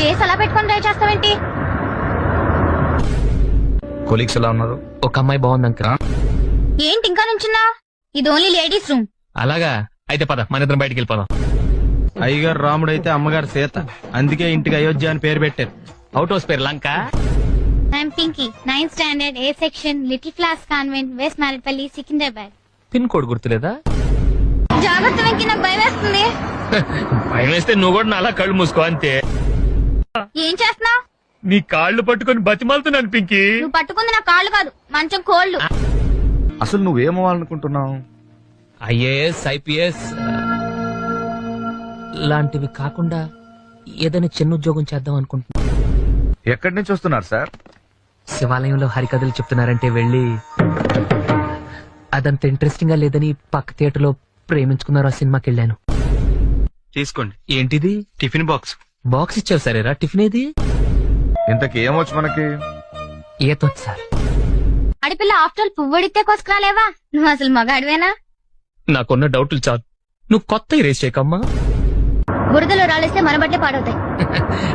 Face అలా పెట్టుకొని try చేస్తావేంటి? Colleagues ఎలా ఉన్నారు? ఒక అమ్మాయి బాగుంది అంకుల్. ఏంటి ఇంకా నుంచున్నా? ఇది ఓన్లీ లేడీస్ రూమ్. అలాగా అయితే పద మన ఇద్దరం బయటికి వెళ్ళిపోదాం. అయ్యగారు రాముడు అయితే అమ్మగారు సీత, అందుకే ఇంటికి అయోధ్య అని పేరు పెట్టారు. అవుట్ హౌస్ పేరు Lanka. I'm Pinky, 9th standard, A section, little class convent, west Marredpally, Secunderabad. Pin code గుర్తులేదా? జాగ్రత్త వెంకీ, నాకు భయం వేస్తుంది. భయం వేస్తే నువ్వు కూడా అలా కళ్ళు మూసుకో అంతే. ఏం చేస్తున్నావు? నీ కాళ్ళు పట్టుకొని బతిమాలుతున్నాను పింకీ. నువ్వు పట్టుకుంది నా కాళ్ళు కాదు, మంచం కోళ్ళు. అసలు నువ్వేమవ్వాలనుకుంటున్నావు? ఐఏఎస్, ఐపీఎస్ లాంటివి కాకుండా ఏదైనా చిన్న ఉద్యోగం చేద్దాం అనుకుంటున్నా. ఎక్కడి నుంచి వస్తున్నారు సార్? శివాలయంలో హరికథలు చెప్తున్నారంటే వెళ్ళి అదంత ఇంట్రెస్టింగ్ గా లేదని పక్క థియేటర్ లో ప్రేమించుకున్నారు ఆ సినిమాకి వెళ్ళాను. తీసుకోండి. ఏంటిది? Tiffin box. బాక్స్ ఇచ్చావు సరేరా, టిఫిన్ ఏది? ఇంతకీ ఏమొచ్చు మనకి? ఏతొచ్చు సార్. ఆడపిల్ల ఆఫ్టర్ ఆల్ పువ్వడితే కోసుకురాలేవా? నువ్వు అసలు మగాడివేనా? నాకున్న డౌట్లు చాలు, నువ్వు కొత్త రేస్ చేయకమ్మా. బురదలో రాలేస్తే మన బట్టే పాడవుతాయి.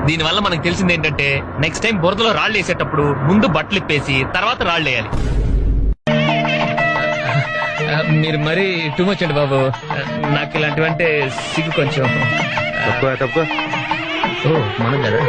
దీనివల్ల మనకు తెలిసింది ఏంటంటే నెక్స్ట్ టైం బురదలో రాళ్ళు వేసేటప్పుడు ముందు బట్టలు ఇప్పేసి తర్వాత రాళ్ళు వేయాలి. మీరు మరీ టూ మచ్ అండి బాబు, నాకు ఇలాంటివంటే సిగ్గు కొంచెం. తక్కువ ఓ మనం కదా.